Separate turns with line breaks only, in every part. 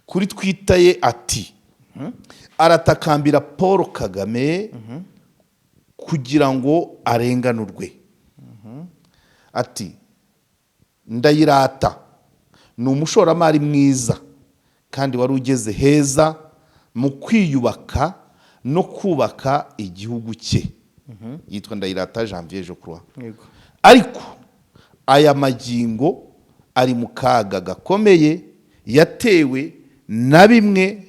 kuri twitaye ati aratakambira Paul Kagame kugira ngo arenganurwe. Ati Ndayirata ni umushoramari mwiza kandi wari ugeze heza mu kwiyubaka no kubaka igihugu cye. Yitwa Ndayirata Janvier Geoffroy. Ariko aya magingo ari mu kaga gakomeye yatewe na bimwe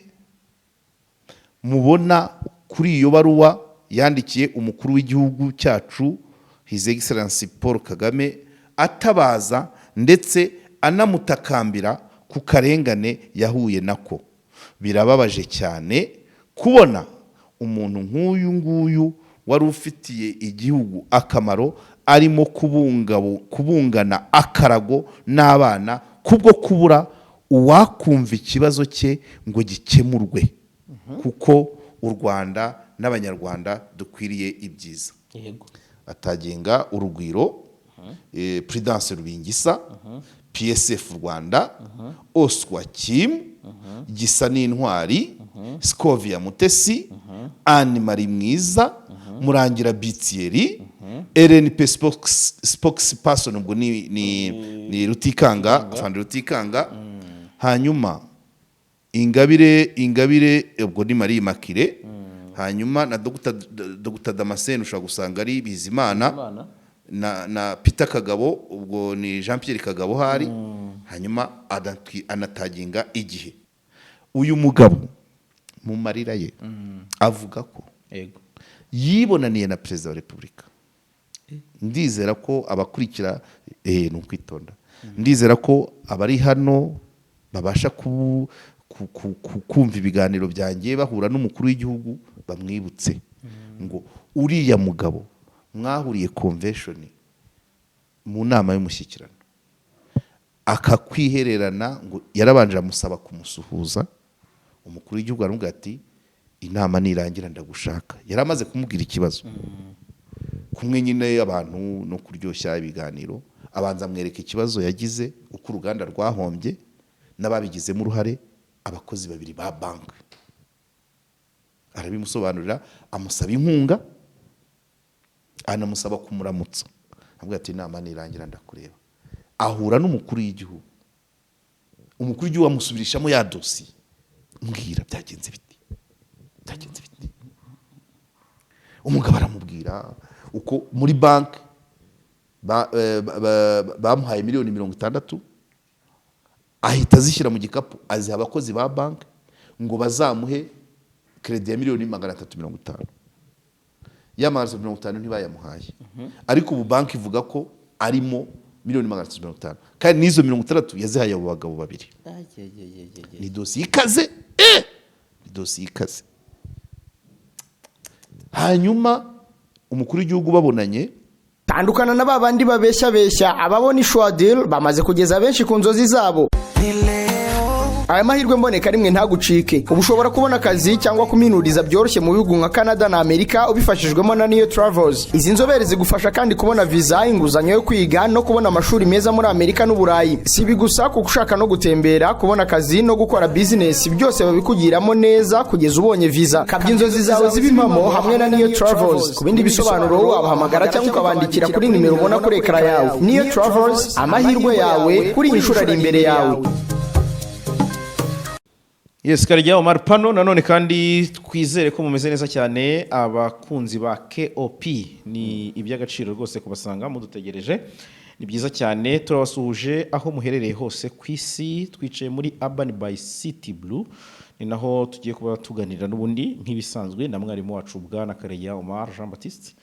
mubona kuri iyo baruwa yandikiye umukuru w'igihugu cyacu His Excellency Paul Kagame atabaza ndetse anamutakambira ku karengane yahuye nako. Birababaje cyane kubona umuntu nk'uyu nguyu wari ufitiye igihugu akamaro arimo kubungana akarago n'abana kubwo kubura uwakumva ikibazo cye ngo gikemurwe. Kuko u Rwanda n'abanyarwanda dukwiriye ibyiza. Atagenga urugwiro, Prudence Rubingisa, PSF Rwanda, Oswa Kim, Gisa n'Intwari, Scovia Mutesi, Anne Marie Mwiza, Murangira Bitieri, RNP spokesperson ubwo ni Rutikanga, Fandi Rutikanga. Hanyuma Ingabire ubwo ni Marie Makire. Hanyuma na Dr. Damascene ushobora gusanga ari Bizimana na Peter Kagabo ubwo ni Jean Pierre Kagabo hari. Hanyuma anataginga Igihe. Uyu mugabo mu marira ye avuga ko yibonaniye na Perezida wa Repubulika. Ndizera ko abakurikira n'ukwitonda. Ndizera ko abari hano babasha kumva ibiganiro byanjye bahura n'umukuru w'igihugu bamwibutse ngo uriya mugabo mwahuriye convention mu nama y'umushyikirano akakwihererana ngo yarabanje amusaba kumusuhuza. Umukuru w'igihugu aramubwira ati inama nirangira ndagushaka. Yaramaze kumubwira ikibazo kumwe nyine abantu no kuryoshya ibiganiro. Abanza amwereka ikibazo yagize uko uruganda rwahombye n'ababigizemo uruhare abakozi babiri ba banki. Arabimusobanurira, amusaba inkunga, anamusaba kumuramutsa. Avuga ati inama nirangira ndakureba. Ahura n'umukuru w'igihugu. Umukuru w'igihugu amusubirishamo ya dosiye. Mbwira byagenze biti. Umugabo aramubwira uko muri banki bamuhaye miliyoni 60 ahita azishyira mu gikapu aziha abakozi ba banki ngo bazamuhe credit ya miliyoni 350. Ya 350 ntibayamuhaye. Ariko ubu banki ivuga ko arimo miliyoni 350 kandi nizo 60 yazihaye abo bagabo babiri. Ni dosiye ikaze. Ni dosiye ikaze. Hanyuma umukuru w'igihugu babonanye.
Tandukana na babandi babeshya ababona Ishwa Deal bamaze kugeza benshi ku nzozi zabo. Aya mahirwe mboneka rimwe ntagucike. Ubushobora kubona akazi cyangwa kuminuriza byoroshye mu bihugu nka Canada na Amerika ubifashijwemo na Neo Travels. Izi nzobere zigufasha kandi kubona visa, inguzanyo yo kwiga no kubona amashuri meza muri Amerika n'Uburayi. Si bigusa kuko ushaka no gutembera, kubona akazi no gukora business byose babikugiramo neza kugeza ubonye visa. Kabya inzozi zawe zibimamo hamwe na Neo Travels. Ku bindi bisobanuro wabahamagara cyangwa ukabandikira kuri nimero ubona kuri ekara yawe. Neo Travels, amahirwe yawe kuri inshuro ari imbere yawe.
Yes, Karya Omar Pano nanone kandi twizere ko mumeze neza cyane abakunzi ba KOP. Ni iby'agaciro rwose kubasanga mudutegereje. Ni byiza cyane, turabasuhuje aho muherereye hose ku isi. Twicaye muri Urban by City Blue, ni naho tugiye kuba tuganira n'ubundi nk'ibisanzwe na mwarimu wacu Bwana Karya Omar Jean Baptiste.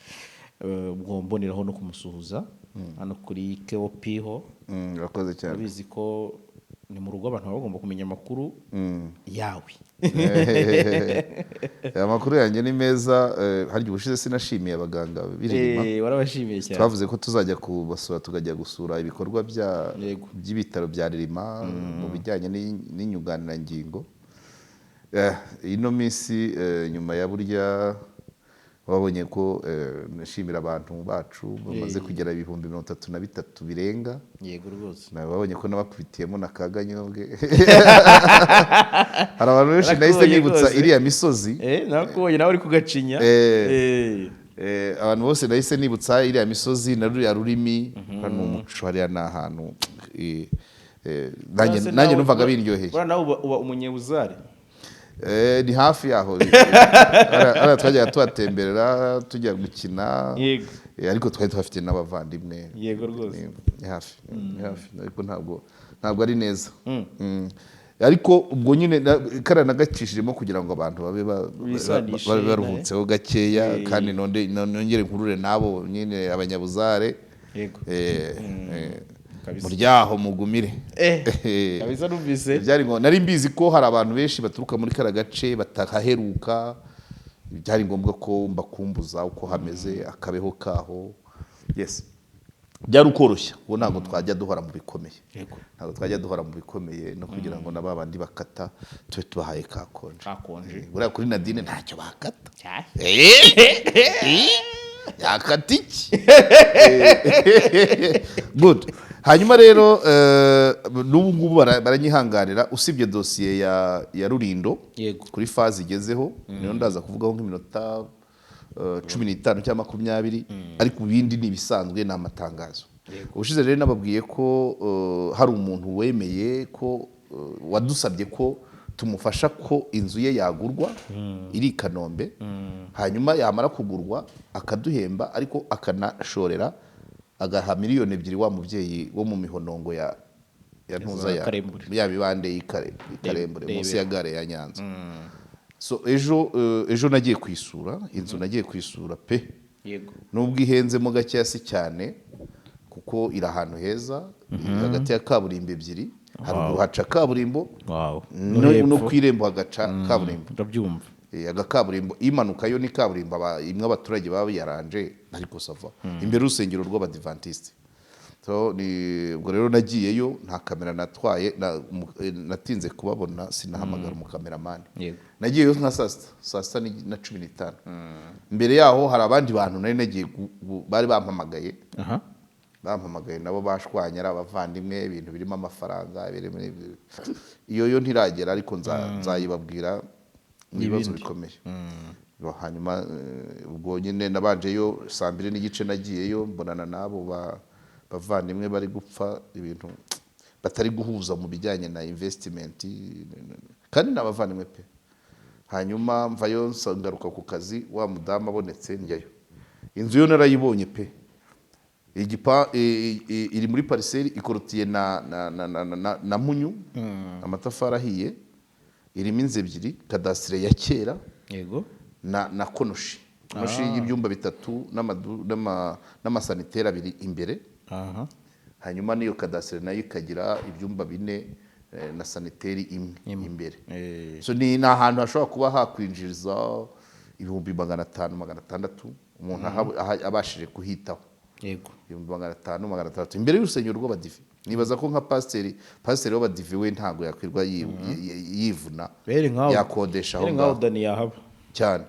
Ubwo mboneraho no kumusuhuza hano kuri KOP ho.
Urakoze cyane.
Bizi ko ni mu rugo abantu bagomba kumenya amakuru yawe.
Amakuru yanjye ni meza. Hari ubushize sinashimiye abaganga birima.
Warabashimiye cyane.
Twavuze ko tuzajya kubasura tukajya gusura ibikorwa by'ibitaro bya Ririma mu bijyanye n'inyunganirangingo. Ino minsi nyuma ya burya babonye ko nashimira abantu bacu bamaze kugera 33,000 birenga.
Yego rwose.
Babonye ko nabakubitiyemo na Kaganyobwe. Hari abantu benshi nahise nibutsa iriya misozi.
Nakubonye nawe uri kugacinya.
Abantu bose nahise nibutsa iriya misozi na ruriya rurimi hano umuco hariya ni ahantu nanjye numvaga biryoheye.
Nawe uba umunyebuzare.
Ni hafi yaho twajyaga tuhatemberera tujya gukina ariko twari tuhafite n'abavandimwe.
Yego rwose.
Ni hafi ariko ntabwo ari neza. Ariko ubwo nyine karanagacishijemo kugira ngo abantu babe baruhutseho gakeya kandi nongere nkurure nabo nyine abanyabuzare.
Yego.
Muryaho mugumire.
Kabisa numvise.
Byari ngo nari mbizi ko hari abantu benshi baturuka muri kara gace batahaheruka. Byari ngombwa ko mbakumbuza uko hameze akabeho kaho. Yes. Byari ukoroshya ubu ntabwo twajya duhora mu bikomeye. Ntabwo twajya duhora mu bikomeye no kugira ngo nababandi bakata tube tubahaye kakonje. Buriya kuri Nadine ntacyo bakata. Yakata iki? Good. Hanyuma rero n'ubu ngubu baranyihanganira usibye dosiye ya Rurindo kuri fazi igezeho niyo ndaza kuvugaho nk'iminota 15 cyangwa 20 ariko ibindi ni bisanzwe n'amatangazo. Ubushize rero nababwiye ko hari umuntu wemeye ko wadusabye ko tumufasha ko inzu ye yagurwa iri Kanombe hanyuma yamara kugurwa akaduhemba ariko akanashorera agaha miliyoni 2 wa muvyeyi wo mu mihonongo ya ntuza ya bibande y'Ikarembure munsi ya gare ya Nyanza. So ejo nagiye kwisura inzu nagiye kwisura pe.
Yego.
Nubwo ihenzemo gacyasi cyane kuko iri ahantu heza hagati ya kaburimbo ebyiri haruguru haca kaburimbo. No kwirembo hagaca kaburimbo.
Ndabyumva.
Agakaburimbo imanuka yo ni kaburimbo imwe abaturage baba yaranje ariko sava imbere urusengero rw'Abadventiste. So ubwo rero nagiyeyo nta kamera natwaye natinze kubabona sinahamagara umukameraman. Nagiyeyo nka saa 6:15. Mbere yaho hari abandi bantu nari nagiye bari bampamagaye. Bampamagaye nabo bashwanya ari abavandimwe ibintu birimo amafaranga iyo ntiragera ariko nzayibabwira ibibazo bikomeye. Hanyuma ubwo nyine nabanjeyo 2:30 nagiyeyo mbonana nabo bavandimwe bari gupfa ibintu batari guhuza mu bijyanye na investment kandi n'abavandimwe pe. Hanyuma mvayo ngaruka ku kazi wa mudamu abonetse njyayo inzu yo narayibonye pe. Iri muri parcelle ikorotiye na munyu amatafari ahiye irimo inzu 2 kadastre ya kera.
Yego.
Na konoshi y'ibyumba 3 n'amasanitera 2 imbere. Hanyuma niyo kadastre nayo ikagira ibyumba 4 na saniteri imwe imbere. So ni ahantu hashobora kuba hakwinjiriza 500-600 umuntu abashije kuhitaho.
Yego.
500-600 imbere y'urusengero rw'Abadive. Nibaza ko nka pasiteri w'Abadive we ntago yakwirwa yivuna yakodesha aho
ngaho Dani yahaba
cyane.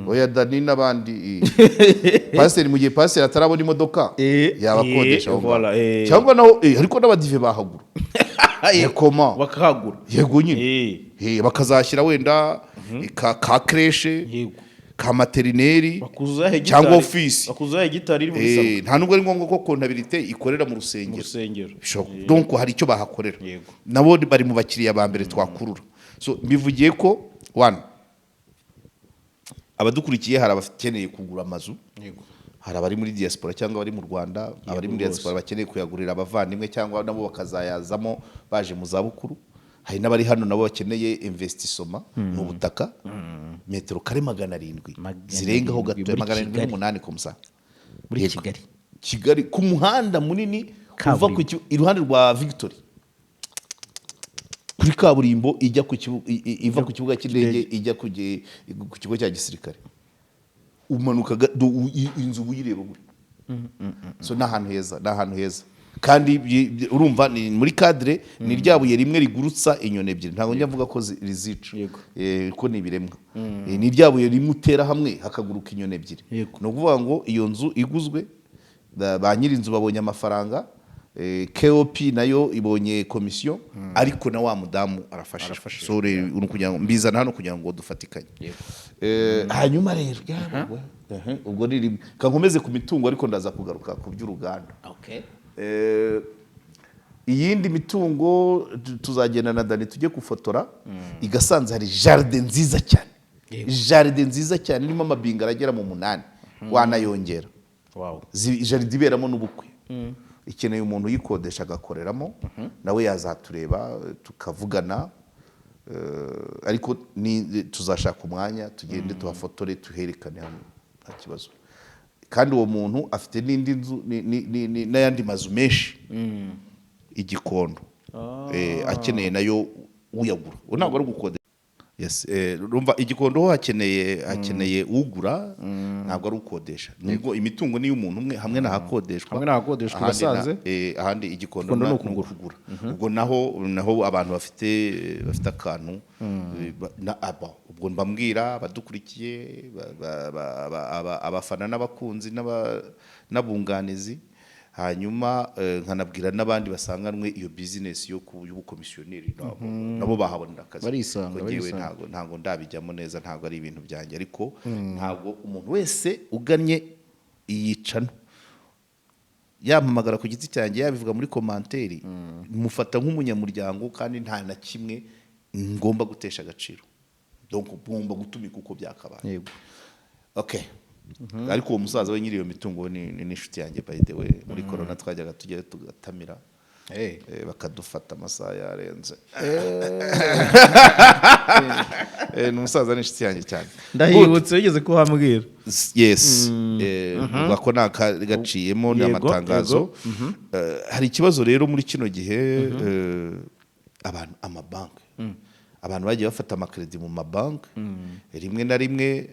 Oya Dani n'abandi pasiteri mu gihe pasiteri atarabona imodoka yabakodesha aho cyangwa naho ariko n'Abadive bahagura koma
bakahagura.
Yego nyine bakazashyira wenda ka creche ka materineri cyangwa office
bakuzaye gitari iri mu bisabwa.
Nta nubwo ari ngombwa ko kontabilité ikorera mu rusengero. Donc hari icyo bahakorera nabo bari mu bakiriya ba mbere twakurura. So mbivugiye ko abadukurikiye hari abakeneye kugura amazu. Hari abari muri diaspora cyangwa abari mu Rwanda abari muri diaspora bakeneye kuyagurira abavandimwe cyangwa nabo bakazayazamo baje mu zabukuru. Hari n'abari hano nabo bakeneye investissement mu butaka metero kare 700 zirengaho gato 708 komsa
muri
Kigali ku muhanda munini kuva ku iruhande rwa Victory kuri kaburimbo ijya iva ku kibuga cy'indege ijya ku kigo cya gisirikare umanuka inzu buyireba buri. So n'ahantu heza kandi urumva ni muri cadre ni ryabuye rimwe rigurutsa inyoni ebyiri ntabwo njya mvuga ko rizica ko ni ibiremwa ni ryabuye rimwe utera hamwe hakaguruka inyoni ebyiri no kuvuga ngo iyo nzu iguzwe ba nyiri inzu babonye amafaranga KOP nayo ibonye komisiyo ariko na wa mudamu arafasha sore kugira ngo mbizana hano kugira ngo dufatikanye hanyuma rero ubwo ni kankomeze ku mitungo ariko ndaza kugaruka ku by'uruganda iyindi mitungo tuzagenda na Dani tujye gufotora igasanze hari jardin nziza cyane irimo amabinga aragera mu 8 wanayongera jardin iberamo n'ubukwe ikeneye umuntu uyikodesha agakoreramo nawe yazatureba tukavugana ariko tuzashaka umwanya tugende tuhafotore tuherekane hamwe nta kibazo kandi uwo muntu afite n'indi nzu n'ayandi mazu menshi igikondo akeneye nayo uyagura ntabwo ari gukodesha rumva igikondo ho hakeneye ugura ntabwo ari ukodesha nubwo imitungo ni y'umuntu umwe hamwe nahakodeshwa
gasanze
ahandi igikondo no kugura ubwo naho abantu bafite akantu ubwo mbambwira abadukurikiye abafana n'abakunzi n'abunganizi hanyuma nkanabwira n'abandi basanganwe iyo business y'ubukomisiyoneri nabo bahabonera akazi
barisanga
ntabwo ndabijyamo neza ntabwo ari ibintu byanjye ariko ntabwo umuntu wese ugannye iyicano yampamagara ku giti cyanjye yabivuga muri komanteri mufata nk'umunyamuryango kandi nta na kimwe ngomba gutesha agaciro donc ngomba gutumika uko byakabaye okay ariko uwo musaza we nyiri iyo mitungo ni inshuti yanjye by the way muri corona twajyaga tujya tugatamira bakadufata amasaha yarenze ni umusaza n'inshuti yanjye cyane
ndahibutse wigeze kuhambwira
yes ubwo gaciyemo n'amatangazo hari ikibazo rero muri kino gihe amabanki abantu bagiye bafata amakredi mu mabanki rimwe na rimwe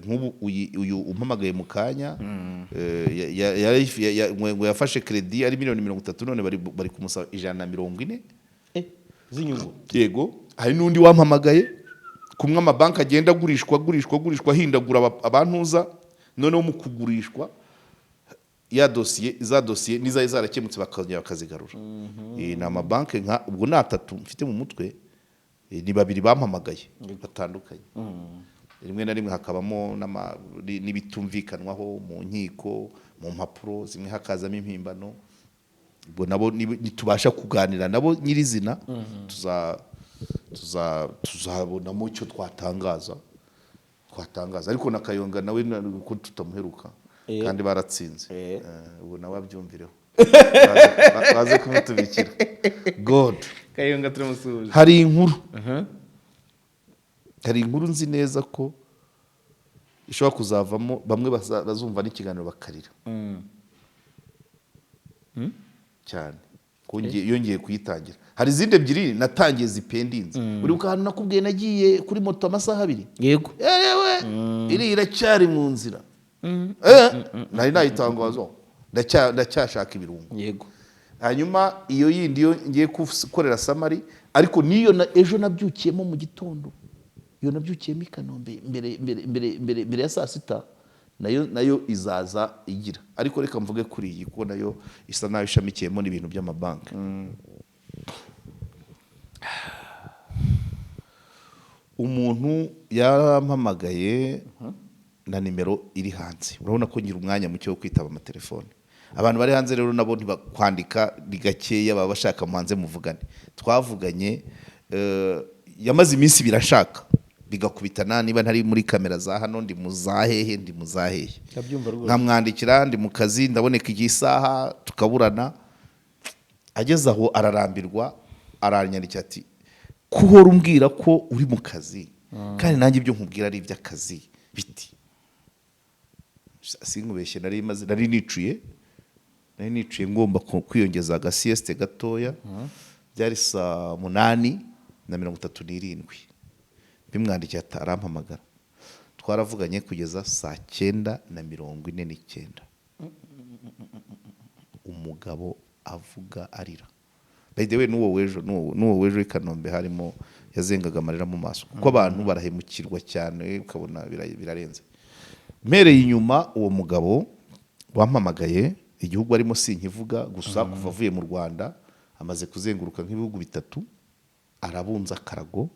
nk'ubu uyu umpamagaye mu kanya ngo yafashe kredi ari $30 none bari kumusaba $140
z'inyungu
yego hari n'undi wampamagaye kumwe amabanki agenda agurishwa hindagura abantuza noneho mu kugurishwa za dosiye niza zarakemutse bakongera bakazigarura ni amabanki ubwo ni 3 mfite mu mutwe ni 2 bampamagaye batandukanye rimwe na rimwe hakabamo n'ibitumvikanwaho mu nkiko mu mpapuro zimwe hakazamo impimbano ubwo nabo nitubasha kuganira nabo nyirizina tuzabonamo icyo twatangaza ariko na Kayonga nawe ko tutamuheruka kandi baratsinze ubu nawe abyumvireho baze kumutubikira god
Kayonga turamusuje
hari inkuru nzi neza ko ishobora kuzavamo bamwe bazumva n'ikiganiro bakarira cyane yongeye kuyitangira hari izindi ebyiri natangiye zipendinze buri kantu nakubwiye nagiye kuri moto amasaha 2
yego
iri iracyari mu nzira nari nayitangazo ndacyashaka ibirungo
yego
hanyuma iyo yindi yo ngiye gukorera samari ariko niyo ejo nabyukiyemo mu gitondo iyo nabyukiyemo Kanombe mbere ya saa 6 nayo izaza igira ariko reka mvuge kuri iyi kuko nayo isa nayo ishamikiyemo n'ibintu by'amabanki umuntu yarampamagaye na nimero iri hanze urabona ko ngira umwanya mucyo wo kwitaba amatelefone abantu bari hanze rero nabo ntibakwandika rigakeya baba bashaka muhanze muvugane twavuganye yamaze iminsi birashaka bigakubitana niba ntari muri kamera za hano ndi muzahehe nkamwandikira ndi mu kazi ndaboneka igisaha tukaburana ageze aho ararambirwa aranyandikira ati kuhora umbwira ko uri mu kazi kandi nanjye ibyo nkubwira ari iby'akazi biti sinkubeshye nari nicuye ngomba kwiyongeza agasieste gatoya byari saa 8:37 bimwandikiye atarampamagara twaravuganye kugeza saa 9:49 umugabo avuga arira. By the way n'uwo wejo i Kanombe harimo yazengaga amarira mu maso kuko abantu barahemukirwa cyane ukabona birarenze. Mpereye inyuma uwo mugabo wampamagaye igihugu arimo sinkivuga gusa kuva avuye mu Rwanda amaze kuzenguruka nk'ibihugu bitatu, arabunza akarago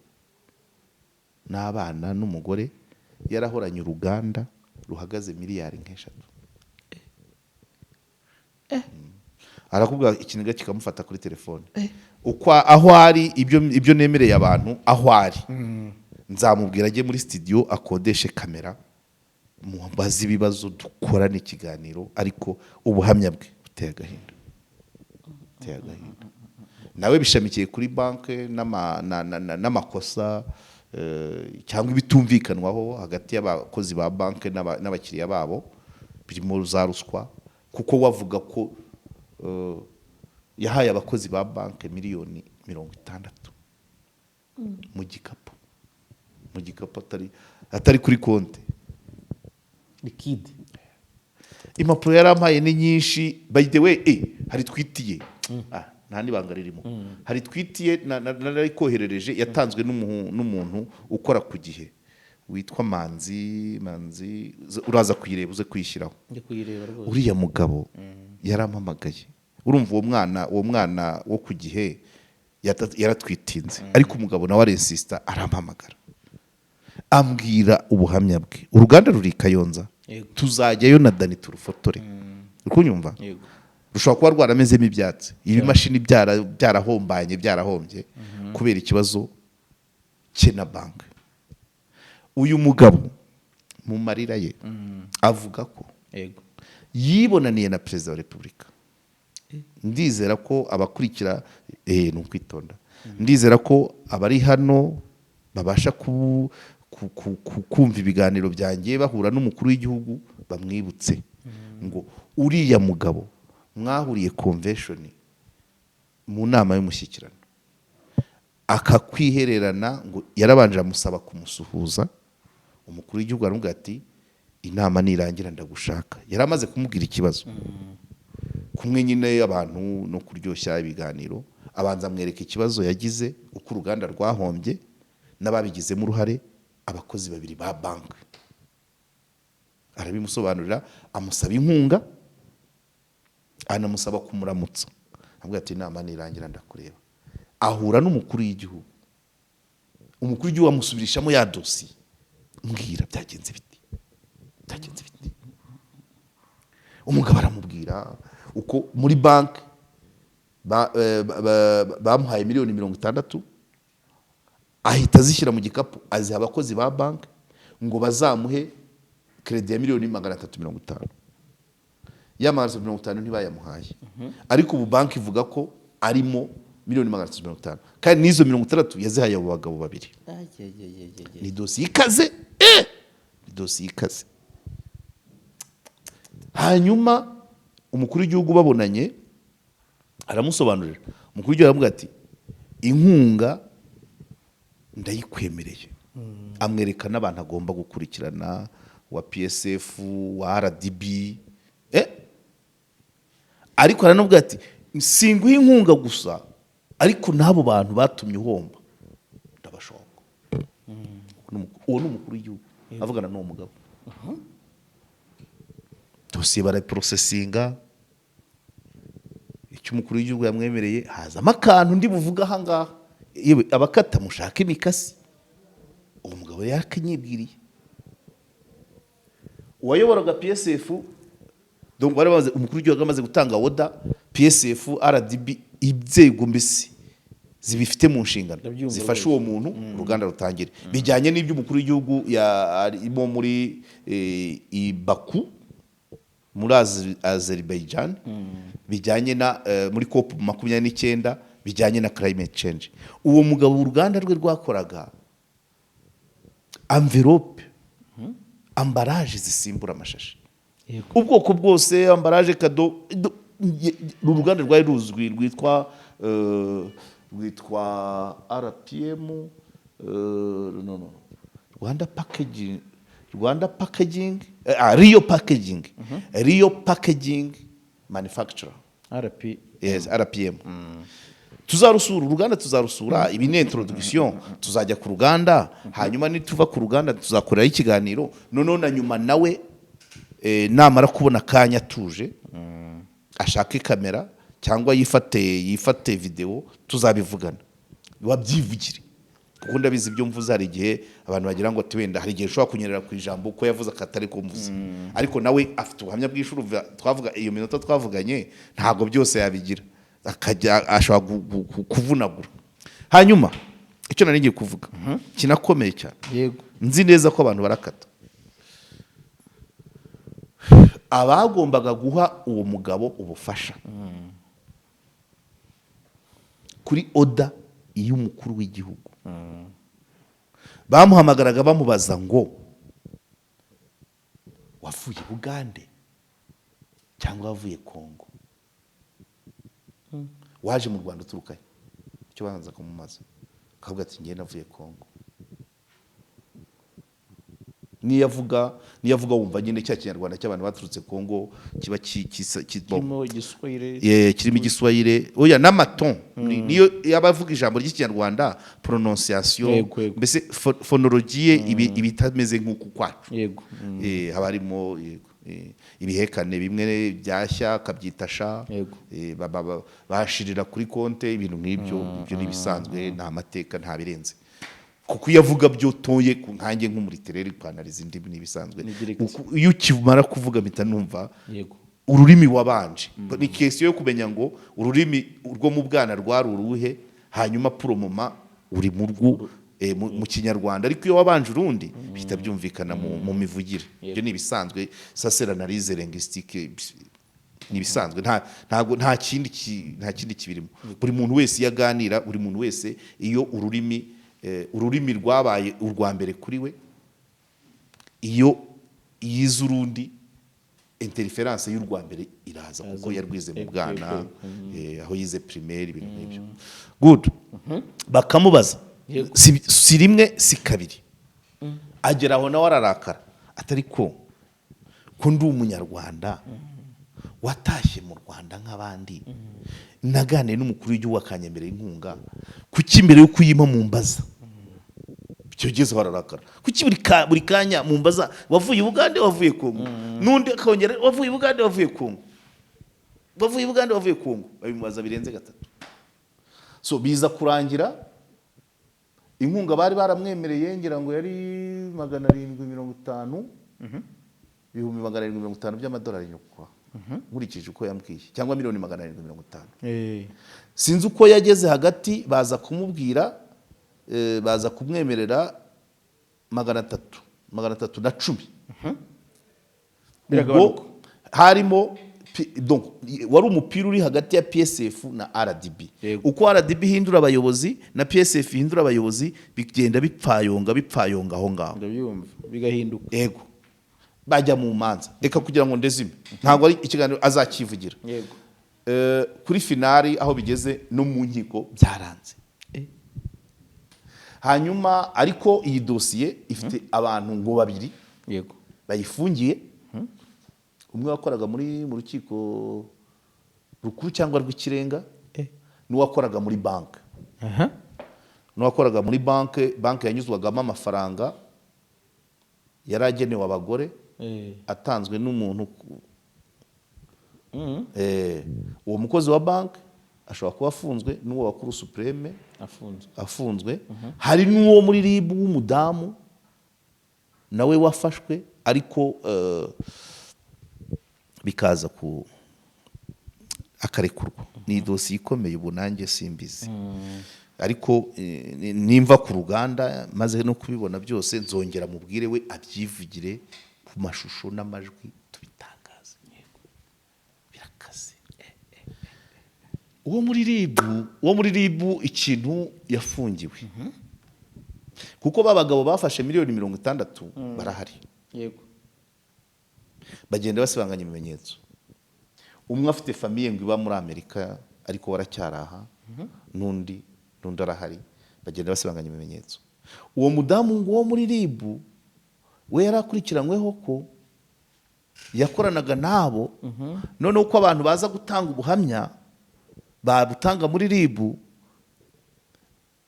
n'abana n'umugore, yarahoranye uruganda ruhagaze miliyari nk'eshatu. Arakubwira ikiniga kikamufata kuri telefone uko aho ari ibyo nemereye abantu aho ari, nzamubwira ajye muri studio akodeshe kamera mubaze ibibazo dukorane ikiganiro, ariko ubuhamya bwe buteye agahinda. Nawe bishamikiye kuri banke n'amakosa cyangwa ibitumvikanwaho hagati y'abakozi ba banke n'abakiriya babo, birimo za ruswa, kuko wavuga ko yahaye abakozi ba banke miliyoni 60 mu gikapu atari kuri konti
liquide.
Impapuro yarampaye ni nyinshi. By the way hari twitiye nta nibanga ririmo, hari twitiye nari koherereje yatanzwe n'umuntu ukora ku gihe witwa Manzi, uraza kuyireba uze kuyishyiraho. Uriya mugabo yarampamagaye, urumva uwo mwana wo ku gihe yaratwitinze, ariko umugabo nawe arensista arampamagara ambwira ubuhamya bwe. Uruganda ruri Kayonza, tuzajyayo na Dani turufotore. Ukunyumva rushobora kuba rwaramezemo ibyatsi, ibimashini byarahombye kubera ikibazo cye na banki. Uyu mugabo mu marira ye avuga ko yibonaniye na Perezida wa Repubulika. Ndizera ko abakurikira n'ukwitonda, ndizera ko abari hano babasha kumva ibiganiro byanjye bahura n'umukuru w'igihugu bamwibutse ngo uriya mugabo mwahuriye convention mu nama y'umushyikirano akakwihererana, ngo yarabanje amusaba kumusuhuza. Umukuru w'igihugu aramubwira ati inama nirangira ndagushaka. Yaramaze kumubwira ikibazo kumwe nyine abantu no kuryoshya ibiganiro, abanza amwereka ikibazo yagize, uko uruganda rwahombye n'ababigizemo uruhare, abakozi babiri ba banki. Arabimusobanurira, amusaba inkunga, anamusaba kumuramutsa. Avuga ati inama nirangira ndakureba. Ahura n'umukuru w'igihugu, umukuru w'igihugu amusubirishamo ya dossier, mbwira byagenze biti. Umugabo aramubwira uko muri banki bamuhaye miliyoni 60, ahita azishyira mu gikapu aziha abakozi ba banki ngo bazamuhe credit ya miliyoni 350. Ya 350 ntibayamuhaye, ariko ubu banki ivuga ko arimo miliyoni 350, kandi n'izo 60 yazihaye abo bagabo babiri. Ni dossier ikaze, ni dossier ikaze. Hanyuma umukuru w'igihugu babonanye aramusobanurira. Umukuru w'igihugu aramubwira ati inkunga ndayikwemereye, amwereka n'abantu agomba gukurikirana, wa PSF, wa RDB, ariko aranubwira ati singuha inkunga gusa, ariko n'abo bantu batumye uhomba ndabashonga. Uwo ni umukuru w'igihugu avugana n'uwo mugabo. Dossier baraprocessinga, icyo umukuru w'igihugu yamwemereye hazamo akantu ndi buvuga aha ngaha, yewe abakata mushaka imikasi. Uwo mugabo yakanyibwiriye. Uwayoboraga PSF, donc barabaze umukuru w'igihugu amaze gutanga oda, PSF, RDB, inzego mbese zibifite mu nshingano zifasha uwo muntu uruganda rutangire. Bijyanye n'ibyo umukuru w'igihugu yarimo muri Baku muri Azerbaijan, bijyanye na muri COP 29, bijyanye na climate change. Uwo mugabo uruganda rwe rwakoraga envelope, ambalage zisimbura amashashi, ubwoko bwose, ambalage kado. Uruganda rwari ruzwi rwitwa RPM, Rwanda Packaging, Rio Packaging, Rio Packaging Manufacturer. yes RPM tuzarusura uruganda tuzarusura ibi ni introduction tuzajya ku ruganda hanyuma nituva ku ruganda tuzakorera ikiganiro noneho na nyuma nawe namara kubona kanya tuje ashake kamera cyangwa yifate video tuzabivugana wabyivugire kuko ndabizi ibyo mvuze hari igihe abantu bagira ngo wenda hari igihe ushobora kunyerera ku ijambo uko yavuze akatari ko mvuze ariko nawe afite ubuhamya bw'ishuri twavuga iyo minota twavuganye ntabwo byose yabigira akajya ashobora kuvunagura hanyuma icyo nari ngiye kuvuga kinakomeye cyane
yego
nzi neza ko abantu barakata abagombaga guha uwo mugabo ubufasha kuri oda y'umukuru w'igihugu bamuhamagaraga bamubaza ngo wavuye Bugande cyangwa wavuye Kongo waje mu Rwanda uturukaye icyo banza kumumaza akavuga ati ngiye navuye Kongo niyavuga wumva nyine cya kinyarwanda cy'abantu baturutse Kongo kiba
kirimo igiswahili
kirimo igiswahili oya n'amaton niyo yabavuga ijambo ry'ikinyarwanda prononciation mbese phonologie ibitameze nk'uko kwacu
yego
haba harimo ibihekane bimwe byashya kabyitasha bashirira kuri konte ibintu nk'ibyo nibisanzwe nta mateka nta birenze kuko yavuga byo toye nkange nk'umuritereri kwanariza indimi nibisanzwe iyo ukimara kuvuga mpita numva ururimi wabanje ni question yo kumenya ngo ururimi urwo mu bwana rwari uruhe hanyuma promoma uri mu kinyarwanda ariko iyo wabanje urundi bihita byumvikana mu mivugire byo nibisanzwe ça c'est l'analyse linguistique nibisanzwe nta kindi kibirimo buri muntu wese yaganira buri muntu wese iyo ururimi rwabaye urwa mbere kuri we iyo yize urundi interference y'urwa mbere iraza kuko yarwize mu bwana aho yize primaire ibintu nk'ibyo good bakamubaza si rimwe si kabiri agera aho nawe ararakara atari ko ndi umunyarwanda watashye mu Rwanda nk'abandi naganiriye n'umukuru w'igihugu akanyemera inkunga kuki imbere yo kuyima mu mbaza cyo geze bararakara kuki buri kanya mu mbaza wavuye Uganda wavuye Kongo nundi akongera wavuye Uganda wavuye Kongo babimubaza birenze gatatu so biza kurangira inkunga bari baramwemereye ngira ngo yari 750 ibihumbi 750 by'amadolari nyukwa nkurikije uko yambwiye cyangwa 750 sinzi uko yageze hagati baza kumubwira baza kumwemerera 310 ubwo harimo donc wari umupira uri hagati ya PSF na RDB uko RDB hindura abayobozi na PSF hindura abayobozi bigenda bipfayonga aho ngaho
ndabyumva bigahinduka
yego bajya mu manza reka kugira ngo ndezime ntabwo ari ikiganiro azakivugira
yego
kuri finali aho bigeze no mu nkiko byaranze hanyuma ariko iyi dosiye ifite abantu ngo babiri
yego
bayifungiye umwe wakoraga mu rukiko rukuru cyangwa rw'ikirenga n'uwakoraga muri banki n'uwakoraga muri banki yanyuzwagamo amafaranga yari agenewe abagore atanzwe n'umuntu uwo mukozi wa banki ashobora kuba afunzwe n'uwo wa Cour Supreme afunzwe hari n'uwo muri RIB w'umudamu nawe wafashwe ariko bikaza ku akarekurwa ni dosiye ikomeye ubu nanjye simbizi ariko nimva ku ruganda maze no kubibona byose nzongera mubwire we abyivugire ku mashusho n'amajwi tubitangaza birakaze uwo muri RIB ikintu yafungiwe kuko babagabo bafashe miliyoni 60 barahari
yego
bagenda basibanganya ibimenyetso umwe afite famille ngo iba muri Amerika ariko waracyaraha nundi arahari bagenda basibanganya ibimenyetso uwo mudamu ngo wo muri RIB we yarakurikiranyweho ko yakoranaga nabo noneho uko abantu baza gutanga ubuhamya babutanga muri RIB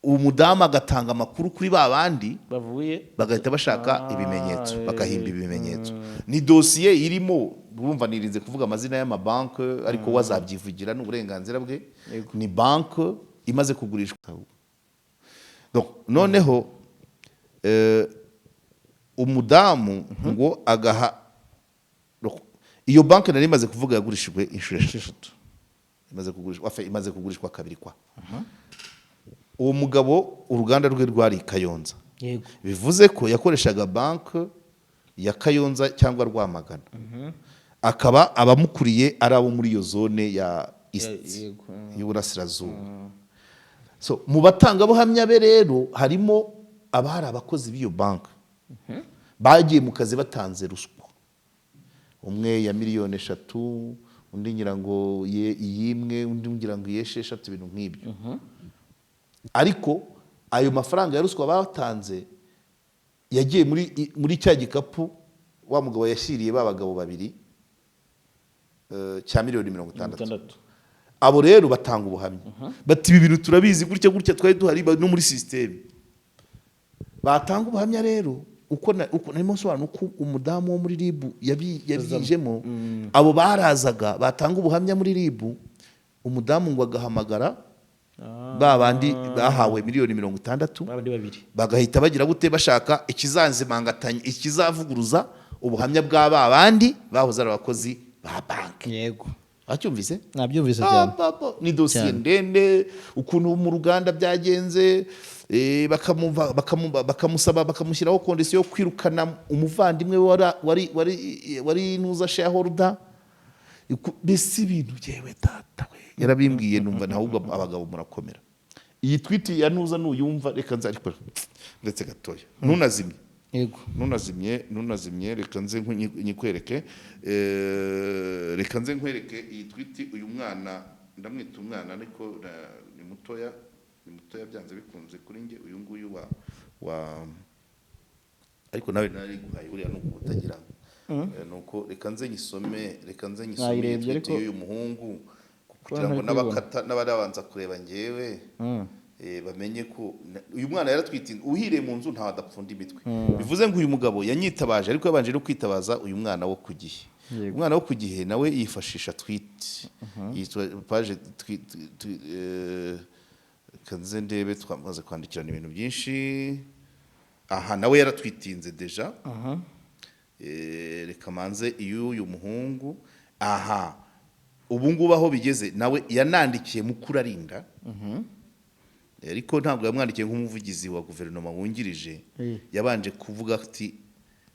umudamu agatanga amakuru kuri ba bandi
bavuye
bagahita bashaka ibimenyetso bakahimba ibimenyetso ni dosiye irimo urumva nirinze kuvuga amazina y'amabanki ariko wazabyivugira n'uburenganzira bwe ni banki imaze kugurishwa noneho umudamu ngo agaha iyo banki nari imaze kuvuga yagurishijwe inshuro 6 imaze kugurishwa kabiri kwa uwo mugabo uruganda rwe rwari Kayonza bivuze ko yakoreshaga banki ya Kayonza cyangwa Rwamagana akaba abamukuriye ari abo muri iyo zone ya East y'Uburasirazuba so mu batangabuhamya be rero harimo abari abakozi b'iyo banki bagiye mu kazi batanze ruswa umwe ya miliyoni 3 undi ngira ngo yimwe undi ngira ngo yesheshatu ibintu nk'ibyo ariko ayo mafaranga ya ruswa batanze yagiye muri cya gikapu wa mugabo yashiriye babagabo babiri cya miliyoni 60 abo rero batanga ubuhamya bati ibi bintu turabizi gutya twari duhari no muri system batanga ubuhamya rero uko narimo sobanura uko umudamu wo muri RIB yabijemo abo barazaga batanga ubuhamya muri RIB umudamu ngo agahamagara babandi bahawe miliyoni 60 bagahita bagira gute bashaka ikizanzimangatanya ikizavuguruza ubuhamya bw'aba bandi bahoze ari abakozi ba banki
yego
acyumvise
nabyumvise cyane
ni dosiye ndende ukuntu mu ruganda byagenze bakamusaba bakamushyiraho kondisiyo yo kwirukana umuvandimwe wari nuza shareholder bese ibintu yewe data we yarabimbwiye numva nahubwo abagabo murakomera iyi tweet ya nuza nuyumva reka nze ariko ndetse gatoya nunazimye
yego
nunazimye reka nze nyikwereke reka nze nkwereke iyi tweet uyu mwana ndamwita umwana ariko ni mutoya byanze bikunze kuri nge uyu nguyu wa ariko nawe nari guhaye uriya nuko utagira nuko reka nze nyisome tweet y'uyu muhungu kugira ngo n'abakata n'abarabanza kureba ngewe bamenye ko uyu mwana yaratwitinze uhire mu nzu nta adapfunda imitwe bivuze ngo uyu mugabo yanyitabaje ariko yabanje no kwitabaza uyu mwana wo kugihe umwana wo kugihe nawe yifashisha tweet yitwa page kanze ndebe twamaze kwandikirana ibintu byinshi aha nawe yaratwitinze deja reka manze uyu muhungu aha ubu ngubu aho bigeze nawe yanandikiye mukuru arinda ariko ntabwo yamwandikiye nk'umuvugizi wa guverinoma wungirije yabanje kuvuga ati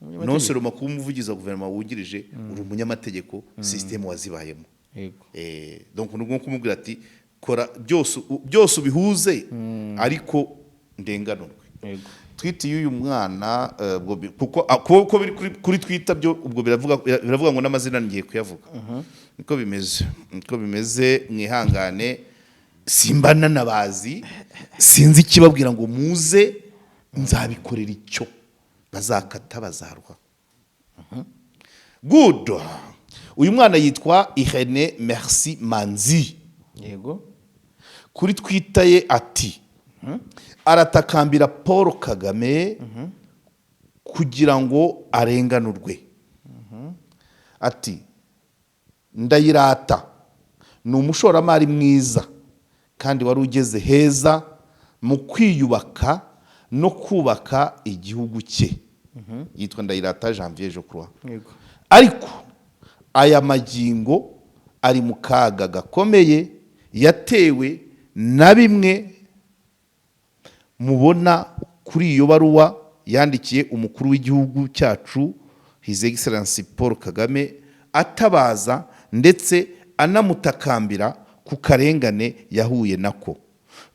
nonseroma kuba umuvugizi wa guverinoma wungirije uri umunyamategeko system wazibayemo donc nubwo kumubwira ati kora byose ubihuze ariko ndenganurwe tweet y'uyu mwana kuko biri kuri Twitter byo ubwo biravuga ngo n'amazina ngiye kuyavuga niko bimeze mwihangane simbana nabazi sinzi ikibabwira ngo muze nzabikorera icyo bazakata bazarwa good uyu mwana yitwa Irene Merci Manzi
yego
kuri Twitter ye ati aratakambira Paul Kagame kugira ngo arenganurwe ati ndayirata ni umushoramari mwiza kandi wari ugeze heza mu kwiyubaka no kubaka igihugu cye yitwa Ndayirata Janvier je crois ariko aya magingo ari mu kaga gakomeye yatewe na bimwe mubona kuri iyo baruwa yandikiye umukuru w'igihugu cyacu His Excellency Paul Kagame atabaza ndetse anamutakambira ku karengane yahuye nako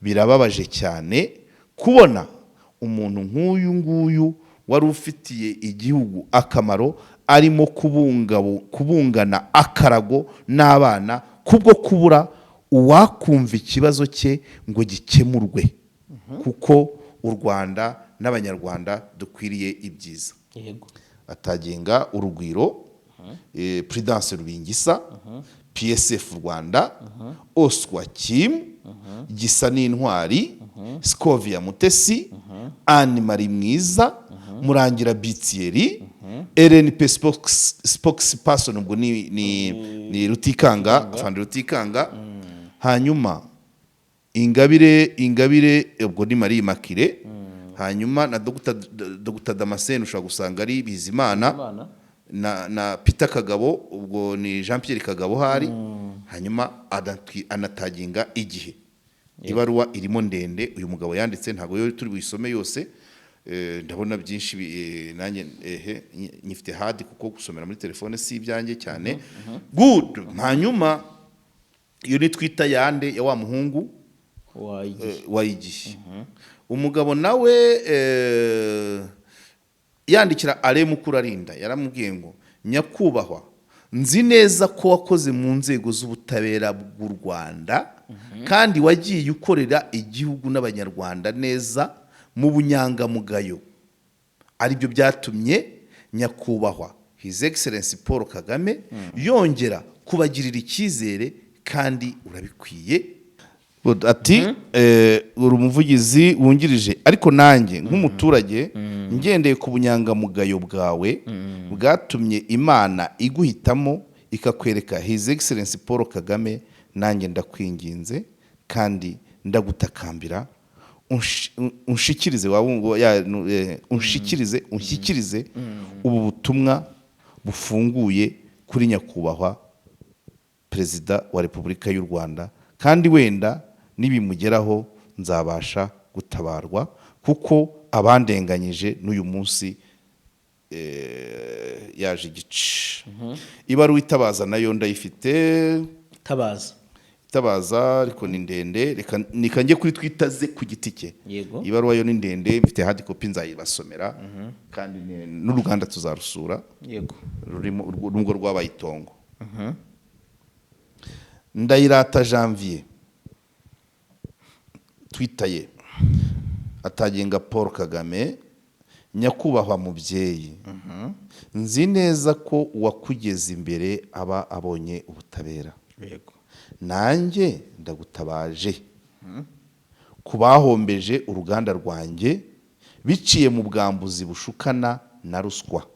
birababaje cyane kubona umuntu nk'uyu nguyu wari ufitiye igihugu akamaro arimo kubungana akarago n'abana kubwo kubura uwakumva ikibazo cye ngo gikemurwe kuko u Rwanda n'abanyarwanda dukwiriye ibyiza atagenga urugwiro Prudence Rubingisa, PSF Rwanda, Oswa Kim, Gisa n'Intwari, Scovia Mutesi, Anne Marie Mwiza, Murangira Bitieri, RNP spokesperson ubwo ni Rutikanga, Fandi Rutikanga, hanyuma Ingabire ubwo ni Marie Makire, hanyuma na Dr Damascene ushobora gusanga ari Bizimana, na Peter Kagabo ubwo ni Jean Pierre Kagabo hari, hanyuma anataginga igihe. Ibaruwa irimo ndende uyu mugabo yanditse, ntago yo turi buyisome yose, ndabona byinshi nanjye nyifite hadi kuko gusomera muri telefone si ibyanjye cyane. Good. Hanyuma iyo ni twita yande ya wa muhungu wayigihe. Umugabo nawe yandikira Ale Mukurarinda yaramubwiye ngo nyakubahwa, nzi neza ko wakoze mu nzego z'ubutabera bw'u Rwanda kandi wagiye ukorera igihugu n'abanyarwanda neza mu bunyangamugayo, aribyo byatumye nyakubahwa His Excellency Paul Kagame yongera kubagirira icyizere kandi urabikwiye. Ati uri umuvugizi wungirije, ariko nanjye nk'umuturage ngendeye ku bunyangamugayo bwawe bwatumye Imana iguhitamo ikakwereka His Excellency Paul Kagame, nanjye ndakwinginze kandi ndagutakambira unshikirize unshyikirize ubu butumwa bufunguye kuri nyakubahwa Perezida wa Repubulika y'u Rwanda, kandi wenda nibimugeraho nzabasha gutabarwa kuko abandenganyije n'uyu munsi yaje igice. Ibaruwa itabaza nayo ndayifite. Itabaza ariko ni ndende, reka njye kuri twitaze ku giti cye. Ibaruwa yo ni ndende, mfite hard copy nzayibasomera, kandi n'uruganda tuzarusura. Rurimo nubwo rwabaye itongo. Ndayirata Janvier twitaye atagenga Paul Kagame, nyakubahwa mubyeyi, nzi neza ko wakugeza imbere aba abonye ubutabera. Nanjye ndagutabaje kubahombeje uruganda rwanjye biciye mu bwambuzi bushukana na ruswa.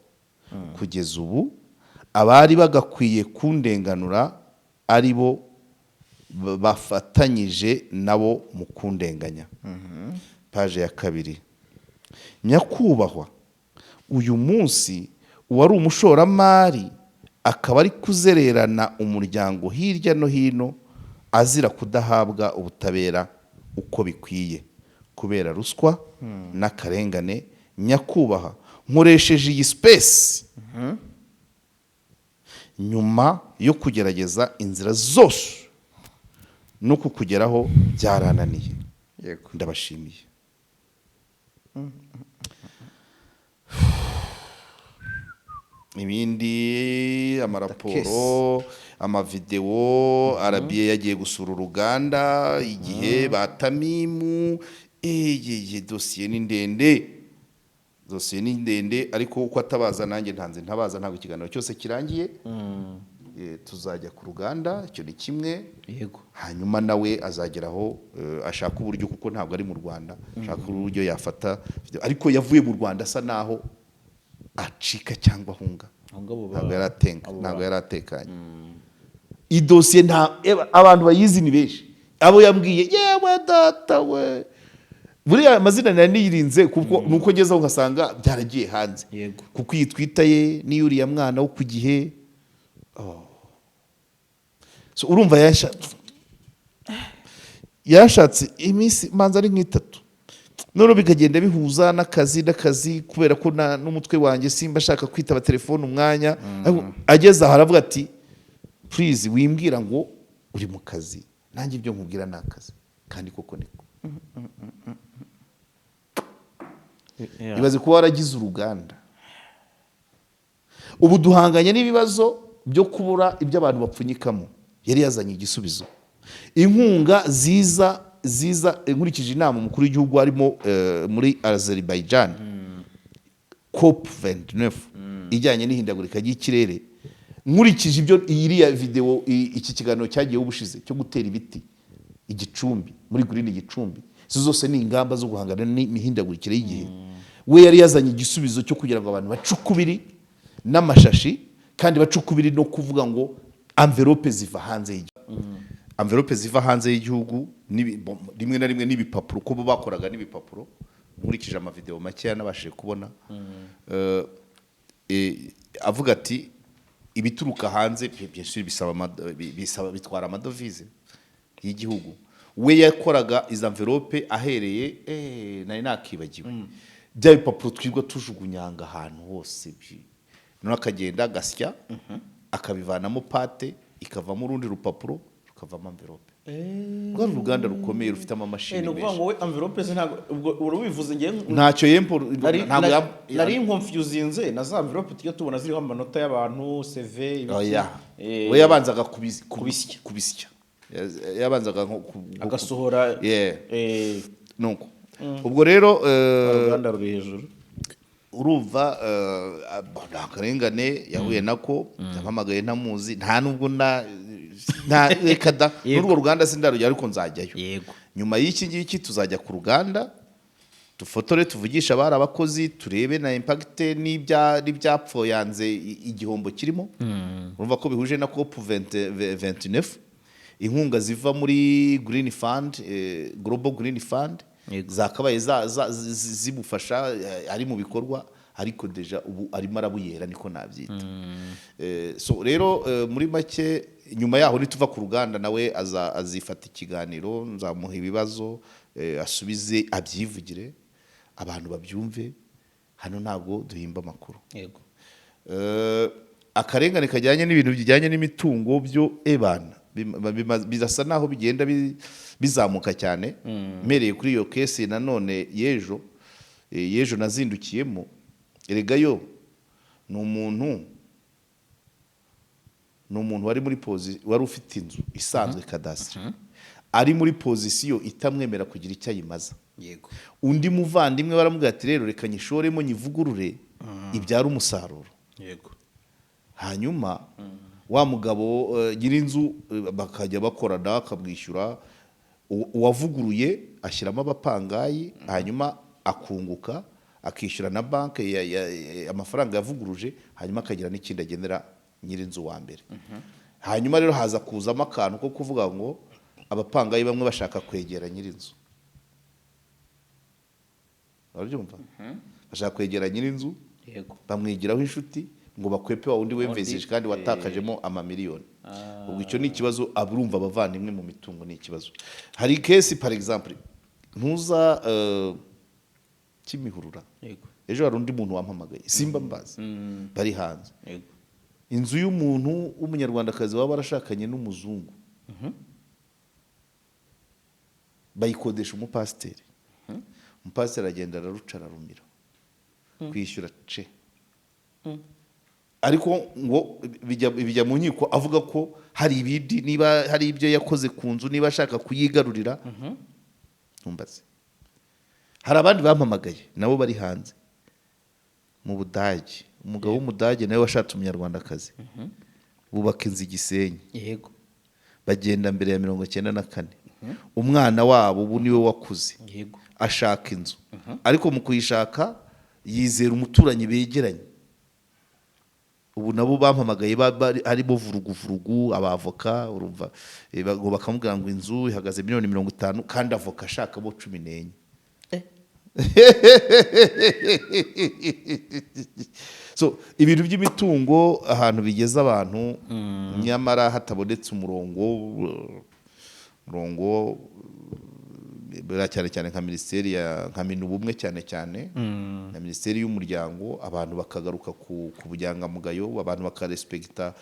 Kugeza ubu abari bagakwiye kundenganura ari bo bafatanyije nabo mu kundenganya. Page ya 2. Nyakubahwa, uyu munsi uwari umushoramari akaba ari kuzererana umuryango hirya no hino azira kudahabwa ubutabera uko bikwiye kubera ruswa n'akarengane. Nyakubahwa, nkoresheje iyi space nyuma yo kugerageza inzira zose no kukugeraho byarananiye. Ndabashimiye. Ibindi amaraporo, amavideo, RBA yagiye gusura uruganda igihe batamimu, dosiye ni ndende, ariko uko atabaza nanjye ntabaza ntabwo ikiganiro cyose kirangiye. Tuzajya ku ruganda, icyo ni kimwe. Hanyuma nawe azageraho ashaka uburyo, kuko ntabwo ari mu Rwanda, ashaka uburyo yafata, ariko yavuye mu Rwanda asa naho acika cyangwa ahunga. Ntabwo yaratekanye. Idosiye abantu bayizi ni benshi, abo yambwiye yewe data we, buriya amazina nari niyirinze kuko nuko ngezeho nkasanga byaragiye hanze, kuko iyi twita ye ni uriya mwana wo ku gihe. So urumva yashatse iminsi manza ari nk'itatu, none bikagenda bihuza n'akazi kubera ko n'umutwe wanjye simba ashaka kwitaba telefone umwanya. Ageze aha aravuga ati please wimbwira ngo uri mu kazi, nanjye ibyo nkubwira ni akazi, kandi koko niko. Ibaze kuba waragize uruganda, ubu duhanganye n'ibibazo byo kubura ibyo abantu bapfunyikamo. Yari yazanye igisubizo, inkunga ziza nkurikije inama umukuru w'igihugu harimo muri Azerbaijan COP29 ijyanye n'ihindagurika ry'ikirere. nkurikije ibyo iriya video iki kiganiro cyagiye ubushize cyo gutera ibiti igicumbi muri green igicumbi izo zose ni ingamba zo guhangana n'imihindagurikire y'igihe we yari yazanye igisubizo cyo kugira ngo abantu bacukubiri n'amashashi kandi bacukubiri no kuvuga ngo envelope ziva hanze y'igihugu envelope ziva hanze y'igihugu rimwe na rimwe n'ibipapuro ko bakoraga n'ibipapuro nkurikije amavideo make nabashije kubona avuga ati ibituruka hanze bisaba bitwara amadovize y'igihugu we yakoraga izo envelope ahereye nari nakibagiwe bya bipapuro twirwa tujugunyanga ahantu hose none akagenda gasya akabivanamo pate ikavamo urundi rupapuro rukavamo envelope rwa ruganda rukomeye rufite amamashini
menshi no ngo envelope ntago urubivuze ngiye
ntacyo yempo
nari confusinze na za envelope tujya tubona ziriho amanota y'abantu CV
we yabanzaga kubisya yabanzaga
agasohora
nuko ubwo rero
uruganda ruri hejuru
urumva akarengane yahuye nako yampamagaye ntamuzi nta nubwo reka da n'urwo ruganda sindarujya ariko nzajyayo nyuma y'iki ngiki tuzajya ku ruganda dufotore tuvugisha abari abakozi turebe na impact n'ibyapfoyanze igihombo kirimo urumva ko bihuje na COP 29 inkunga ziva muri Green Fund Global Green Fund zakabaye zibufasha ari mu bikorwa ariko deja ubu arimo arabuyera niko nabyita so rero muri make nyuma yaho nituva ku ruganda nawe azifata ikiganiro nzamuha ibibazo asubize abyivugire abantu babyumve hano ntago duhimba amakuru
yego
akarengane kajyanye n'ibintu bijyanye n'imitungo byo ebana bizasa naho bigenda bizamuka cyane mereye kuri iyo case nanone yejo nazindukiyemo erega yo ni umuntu wari muri wari ufite inzu isanzwe kadastre ari muri position itamwemera kugira icyo ayimaza
yego
undi muvandimwe baramubwira ati rero reka nyishoremo nyivugurure ibyara umusaruro
yego
hanyuma wa mugabo nyirinzu bakajya bakorana akabwishyura uwavuguruye ashyiramo abapangayi hanyuma akunguka akishyura na banke amafaranga yavuguruje hanyuma akagira n'ikindi agendera nyirinzu wa mbere hanyuma rero haza kuzamo akantu ko kuvuga ngo abapangayi bamwe bashaka kwegera nyirinzu urabyumva bashaka kwegera nyirinzu bamwigiraho inshuti ngo bakwepe wa undi wemvesije kandi watakajemo amamiliyoni ubwo icyo ni ikibazo aburumva abavandimwe mu mitungo ni ikibazo hari case par exemple ntuza Kimihurura ejo hari undi muntu wampamagaye simba mbazi bari hanze inzu y'umuntu w'umunyarwandakazi waba barashakanye n'umuzungu bayikodesha umupasiteri umupasiteri agenda araruca ararumira kwishyura ce ariko ngo bijya mu nkiko avuga ko hari ibindi niba hari ibyo yakoze ku nzu niba ashaka kuyigarurira ntumbaze hari abandi bampamagaye nabo bari hanze mu Budage umugabo w'umudage nawe washatse umunyarwandakazi bubaka inzu Gisenyi
yego
bagenda mbere ya 94 umwana wabo ubu niwe wakuze
yego
ashaka inzu ariko mu kuyishaka yizera umuturanyi begeranye ubu nabo bampamagaye harimo vurugu abavoka urumva ngo bakamubwira ngo inzu ihagaze $50 kandi avoka ashaka bo 14 so ibintu by'imitungo ahantu bigeza abantu nyamara hatabonetse umurongo cyane cyane nka ministeri nka minubumwe cyane na ministeri y'umuryango abantu bakagaruka ku bujyangamugayo abantu bakarespecta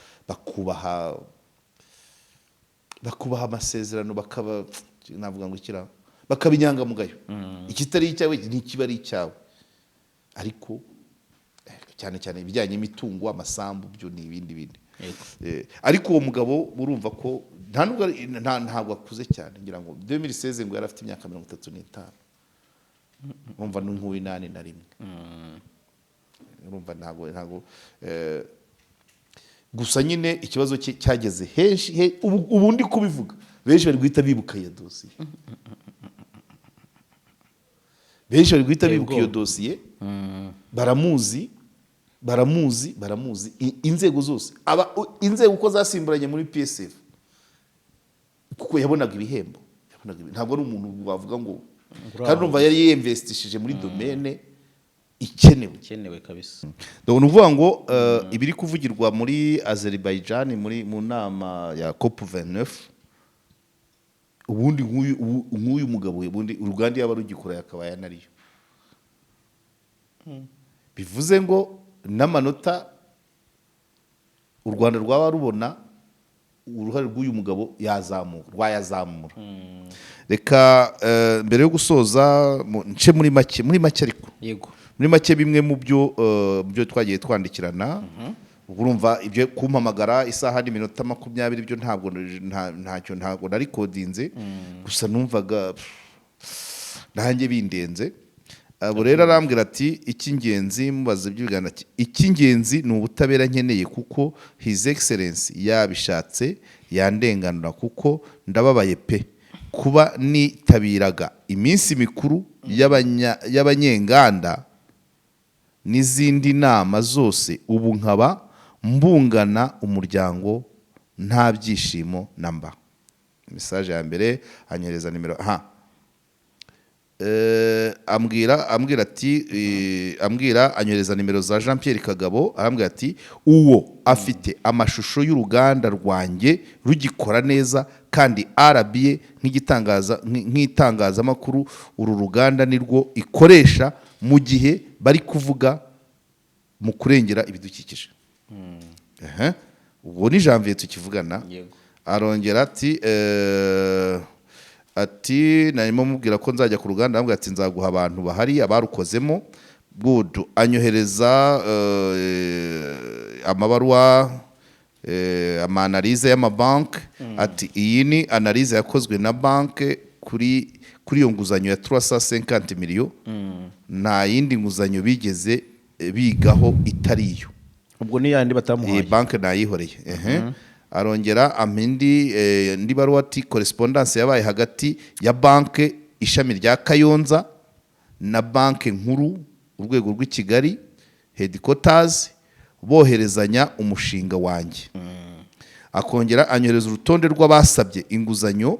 bakubaha amasezerano navuga ngo bakabinyangamugayo ikitari icyawe ntikiba ari icyawe ariko cyane ibijyanye n'imitungo amasambu byo ni ibindi ariko uwo mugabo urumva ko ntabwo akuze cyane ngira ngo 2016 ngo yari afite imyaka 35 urumva n'81 urumva ntabwo gusa nyine ikibazo cye cyageze henshi ubu ndi kubivuga benshi bari guhita bibuka iyo dosiye benshi bari guhita bibuka iyo dosiye baramuzi inzego zose inzego uko zasimburanye muri PSF kuko yabonaga ibihembo ntabwo ari umuntu wavuga ngo kandi numva yari yiyemvestishije muri domaine ikenewe
kabisa.
Donc nuvuga ngo ibiri kuvugirwa muri Azerbaijan mu nama ya COP29 ubundi nk'uyu mugabo ubundi uruganda yaba rugikora yakaba yanariyo bivuze ngo n'amanota u Rwanda rwaba rubona uruhare rw'uyu mugabo rwayazamura reka mbere yo gusoza nce muri make ariko
yego
muri make bimwe mu byo twagiye twandikirana urumva ibyo kumpamagara isaha n'iminota 20 byo ntabwo nari kodinze gusa numvaga nanjye bindenze abo rero arambwira ati icy'ingenzi mubaze by'ibigana icy'ingenzi ni ubutabera nkeneye kuko his excellence yabishatse yandenganura kuko ndababaye pe kuba nitabiraga iminsi mikuru y'abanyenganda n'izindi nama zose ubu nkaba mbungana umuryango nta byishimo namba. Message ya mbere anyereza nimero ambwira anyereza nimero za Jean Pierre Kagabo arambwira ati uwo afite amashusho y'uruganda rwanjye rugikora neza kandi RBA nk'itangazamakuru uru ruganda nirwo ikoresha mu gihe bari kuvuga mu kurengera ibidukikije. Ubwo ni Janvier tukivugana arongera ati narimo mubwira ko nzajya ku ruganda ambwira ati nzaguha abantu bahari abarukozemo good anyohereza amabaruwa amanalize y'amabanki ati iyi ni analize yakozwe na banki kuri iyo nguzanyo ya 350 million nta yindi nguzanyo bigeze bigaho itariyo
ubwo ni yandi batamuhaye
banki nayihoreye arongera ndi baruwa ati correspondance yabaye hagati ya banki ishami rya Kayonza na banki nkuru urwego rw'i Kigali headquarters boherezanya umushinga wanjye akongera anyohereza urutonde rw'abasabye inguzanyo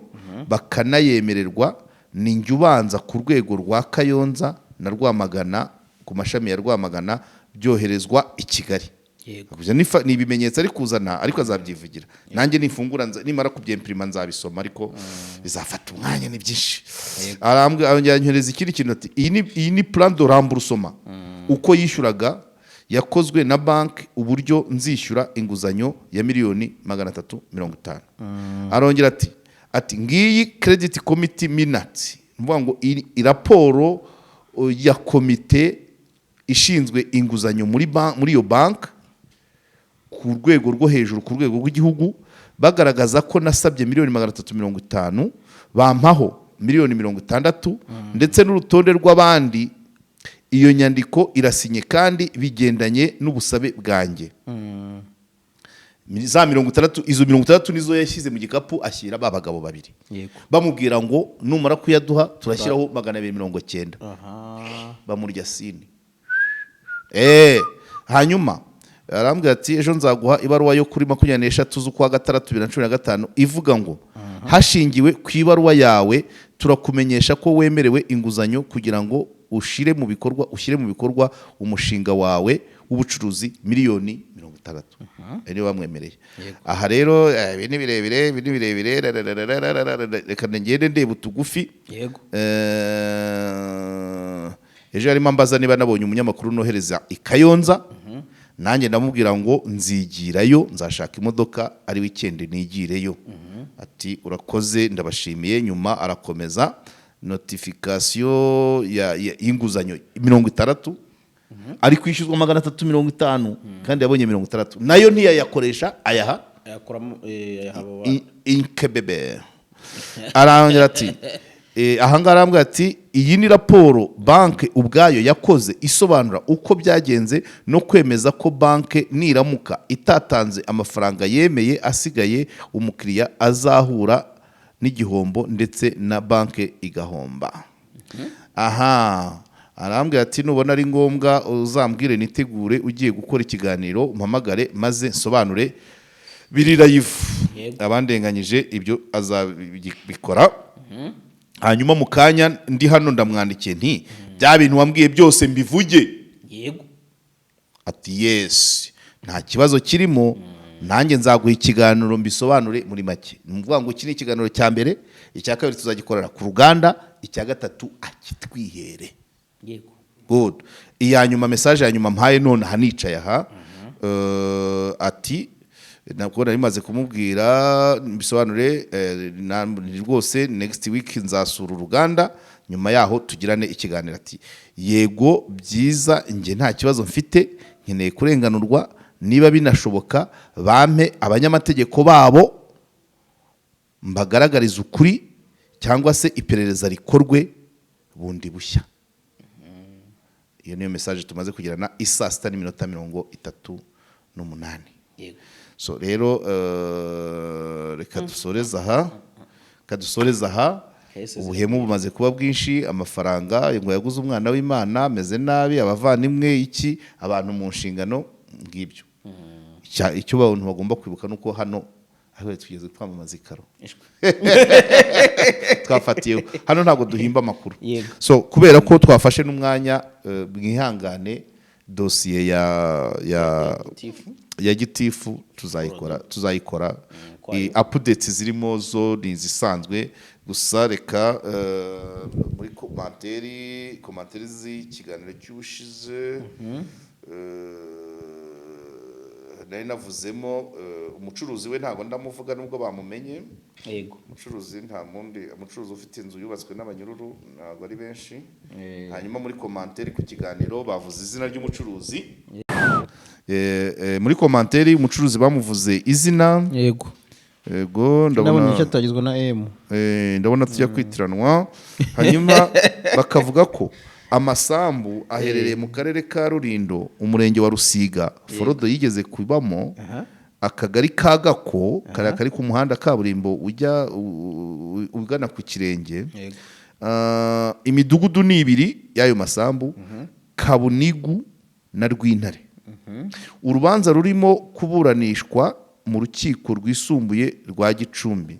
bakanayemererwa ni njye ubanza ku rwego rwa Kayonza na Rwamagana ku mashami ya Rwamagana byoherezwa i Kigali. Ni ibimenyetso ari kuzana ariko azabyivugira nanjye nifungura nimara kubyemprima nzabisoma ariko bizafata umwanya ni byinshi. Arambyanyohereza ikindi kintu ati iyi ni plan de remboursement uko yishyuraga yakozwe na banki uburyo nzishyura inguzanyo ya miliyoni 350. Arongera ati ngiyi credit committee minutes mvuga ngo raporo ya komite ishinzwe inguzanyo muri iyo banki ku rwego rwo hejuru ku rwego rw'igihugu bagaragaza ko nasabye miliyoni 350 bampaho miliyoni 60 ndetse n'urutonde rw'abandi iyo nyandiko irasinye kandi bigendanye n'ubusabe bwanjye. Za 60 izo 60 nizo yashyize mu gikapu ashyira babagabo babiri bamubwira ngo numara kuyaduha turashyiraho 290 bamurya sini. Hanyuma arambwira ati ejo nzaguha ibaruwa yo kuri 23 z'ukwa gatandatu 2015 ivuga ngo hashingiwe ku ibaruwa yawe turakumenyesha ko wemerewe inguzanyo kugira ngo ushyire mu bikorwa umushinga wawe w'ubucuruzi miliyoni 60. Niyo bamwemereye. Aha rero ni birebire reka ngende ndeba utugufi. Ejo harimo ambaza niba nabonye umunyamakuru nohereza i Kayonza nanjye ndamubwira ngo nzigirayo nzashaka imodoka ari weekend nigireyo. Ati urakoze ndabashimiye. Nyuma arakomeza notification y'inguzanyo 60 ari kwishyuzwa 350 kandi yabonye 60 nayo ntiyayakoresha ayakoramo inkebebe. Arangera ati ahangaha arambwira ati iyi ni raporo banki ubwayo yakoze isobanura uko byagenze no kwemeza ko banki niramuka itatanze amafaranga yemeye asigaye umukiriya azahura n'igihombo ndetse na banki igahomba. Aha arambwira ati nubona ari ngombwa uzambwire nitegure ugiye gukora ikiganiro umpamagare maze nsobanure biri live. Abandenganyije ibyo azabikora. Hanyuma mu kanya ndi hano ndamwandikiye nti bya bintu wambwiye byose mbivuge.
Yego.
Ati yes nta kibazo kirimo nanjye nzaguha ikiganiro mbisobanure muri make. Numvuga ngo iki ni ikiganiro cya mbere, icya kabiri tuzagikorera ku ruganda, icya gatatu akitwihere.
Yego.
Good. Iya nyuma message ya nyuma mpaye none hanicaye aha. Ati nabwo nari maze kumubwira mbisobanure rwose next week nzasura uruganda nyuma yaho tugirane ikiganiro. Ati yego byiza nge nta kibazo mfite nkeneye kurenganurwa niba binashoboka bampe abanyamategeko babo mbagaragariza ukuri cyangwa se iperereza rikorwe bundi bushya. Iyo niyo message tumaze kugirana isa 6:38.
Yego.
So rero reka dusoreza aha. Ubuhemu bumaze kuba bwinshi, amafaranga ngo yaguze umwana w'Imana ameze nabi, abavandimwe iki abantu mu nshingano ngibyo. Icyo abantu bagomba kwibuka nuko hano aho tugeze kwamamaza ikaro twafatiyeho hano ntabwo duhimba amakuru. So kubera ko twafashe n'umwanya mwihangane dosiye ya gitifu tuzayikora updates zirimo zo ni zisanzwe gusa reka muri komanteri z'ikiganiro cy'ubushize nari navuzemo umucuruzi we ntabwo ndamuvuga nubwo bamumenye.
Yego.
Umucuruzi ufite inzu yubatswe n'abanyururu ntabwo ari benshi. Hanyuma muri komanteri ku kiganiro bavuze izina ry'umucuruzi. Muri komanteri umucuruzi bamuvuze izina.
Yego.
Yego
ndabona icyo atagizwe na M.
Ndabona tujya kwitiranwa. Hanyuma bakavuga ko amasambu aherereye mu karere ka Rulindo umurenge wa Rusiga Forodo yigeze kubamo akagari ka Gako kari ku muhanda kaburimbo ugana ku Kirenge. Imidugudu ni 2 y'ayo masambu Kabunigu na Rwintare. Urubanza rurimo kuburanishwa mu rukiko rwisumbuye rwa Gicumbi.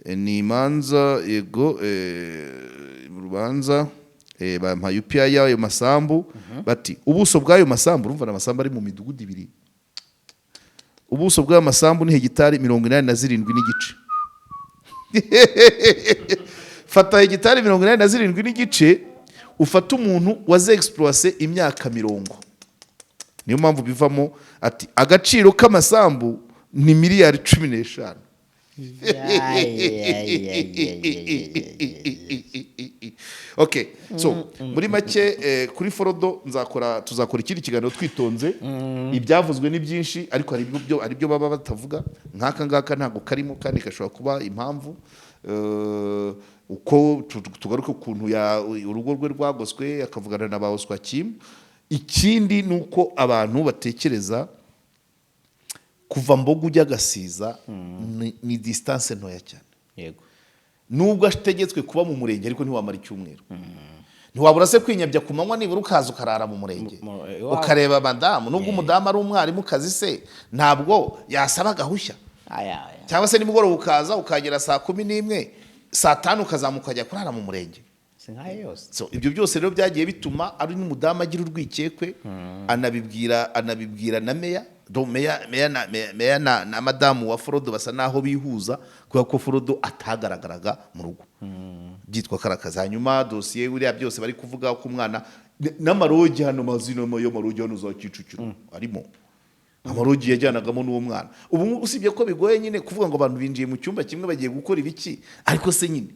Ni imanza yego urubanza bampa UPI y'ayo masambu. Bati ubuso bw'ayo masambu urumva amasambu ari mu midugudu 2. Ubuso bw'ayo masambu ni hegitari 87 n'igice. Fata hegitari 87 n'igice ufata umuntu waze exploiter imyaka 40. Niyo mpamvu bivamo ati agaciro k'amasambu ni miliyari 15. Okay, so muri make kuri Forodo tuzakora ikindi kiganiro twitonze. Ibyavuzwe ni byinshi ariko ari byo baba batavuga nk'aka ngaka ntabwo karimo kandi kashobora kuba impamvu uko tugaruka ukuntu urugo rwe rwagoswe akavugana na ba Oswa Kim. Ikindi nuko abantu batekereza kuva Mbogo ujya Gasiza ni distance ntoya cyane.
Yego.
Nubwo ategetswe kuba mu murenge ariko ntiwamara icyumweru. Ntiwabura se kwinyabya ku manywa nibura ukaza ukarara mu murenge ukareba madamu nubwo umudamu ari umwarimu kazi se ntabwo yasaba gahushya. Cyangwa se nimugoroba ukaza ukagera saa 11 saa 5 ukazamuka ukajya kurara mu murenge. So ibyo byose rero byagiye bituma ari n'umudamu agira urwikekwe anabibwira na meya na madamu wa Forodo basa naho bihuza kubera ko Forodo atagaragaraga mu rugo. Byitwa karakaza. Hanyuma dosiye uriya byose bari kuvuga ko umwana n'amarogi hano mazino yo marogi hano za Kicukiro arimo amarogi yajyanagamo n'uwo mwana. Ubu usibye ko bigoye nyine kuvuga ngo abantu binjiye mu cyumba kimwe bagiye gukora ibiki ariko se nyine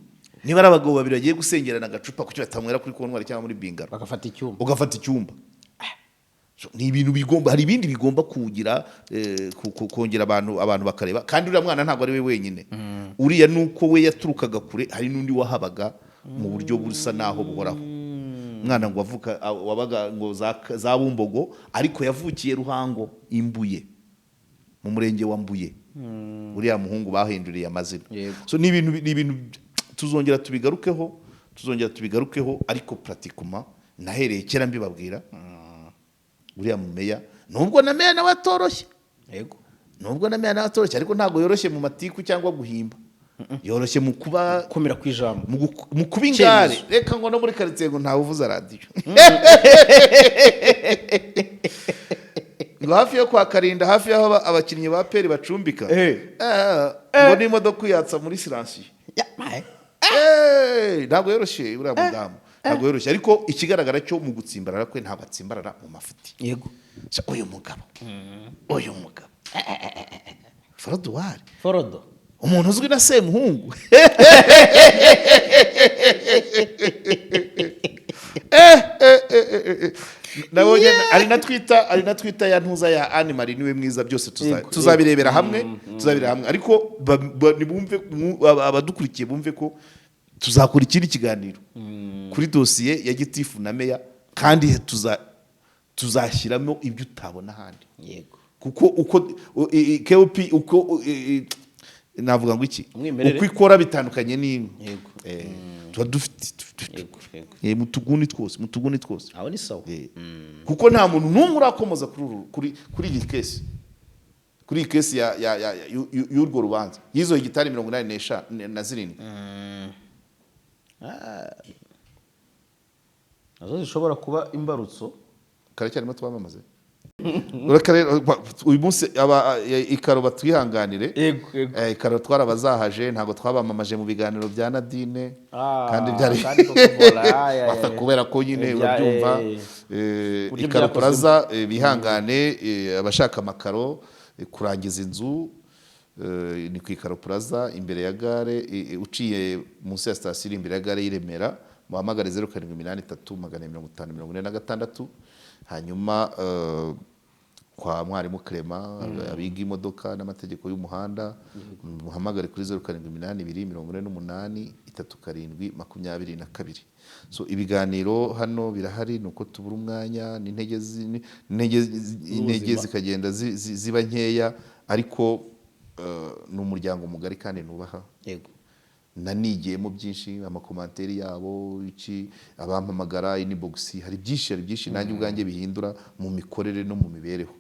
niba ari abagabo babiri bagiye gusengerana agacupa kuki batamwera kuri kontwari cyangwa muri bingaro
bagafata icyumba
ugafata icyumba. ni ibintu bigomba, hari ibindi bigomba kugira kongera abantu bakareba, kandi uriya mwana ntabwo ari we wenyine. Uriya nuko we yaturukaga kure, hari n'undi wahabaga mu buryo busa naho buhoraho. Mwana ngo wabaga ngo za Bumbogo, ariko yavukiye Ruhango Imbuye, mu murenge wa Mbuye. Uriya muhungu bahinduriye amazina. So ni ibintu tuzongera tubigarukeho, ariko pratikuma nahereye kera mbibabwira. Uriya mu meya, nubwo na meya nawe atoroshye, ariko ntabwo yoroshye mu matiku cyangwa guhimba. Yoroshye mu kuba
kumira kwijambo,
mu kuba ingare. Reka ngo no muri quartier ngo ntawe uvuza radio. Ngo hafi yo kwa Karinda, hafi yaho abakinnyi ba Peri bacumbika, ngo ni imodoka yatsa muri siransiyo. Ntabwo yoroshye uriya mudamu, ntabwo yoroshye, ariko ikigaragara cyo mu gutsimbarara kwe ntabwo atsimbarara mu mafuti. Yego, uyu mugabo Forodo, umuntu uzwi na Semuhungu. Nabonye ari na twita ya ntuza ya Animal niwe mwiza, byose tuzabirebera hamwe, ariko nibumve, abadukurikiye bumve ko tuzakora ikindi kiganiro kuri dosiye ya Gitifu na Meya, kandi tuzashyiramo ibyo utabona ahandi. Yego, kuko uko KOP navuga ngo iki, uko ikora bitandukanye n'imwe. Tuba dufite mu tuguni twose
aho ni sawa,
kuko nta muntu n'umwe urakomoza kuri iyi kesi y'urwo rubanza y'izo hegitari 87
nazo zishobora kuba imbarutso.
Karacyarimo twamamaze. Uyu munsi Ikaro batwihanganire. Ikaro twarabazahaje, ntabwo twabamamaje mu biganiro bya Nadine, kandi byari kubera ko nyine urabyumva. Ikaro Plaza bihangane, abashaka amakaro kurangiza inzu ni ku Ikaro Plaza imbere ya gare, uciye munsi ya sitasiyo imbere ya gare y'Iremera, muhamagare 0783 hanyuma kwa mwarimu Clement abiga imodoka n'amategeko y'umuhanda, muhamagare kuri 0782483722. So ibiganiro hano birahari, nuko tubura umwanya, n'intege zikagenda ziba nkeya, ariko n'umuryango mugari kandi nubaha. Yego, nanigiyemo byinshi, amakomanteri yabo iki, abampamagara inbox, hari byinshi nanjye ubwanjye bihindura mu mikorere no mu mibereho.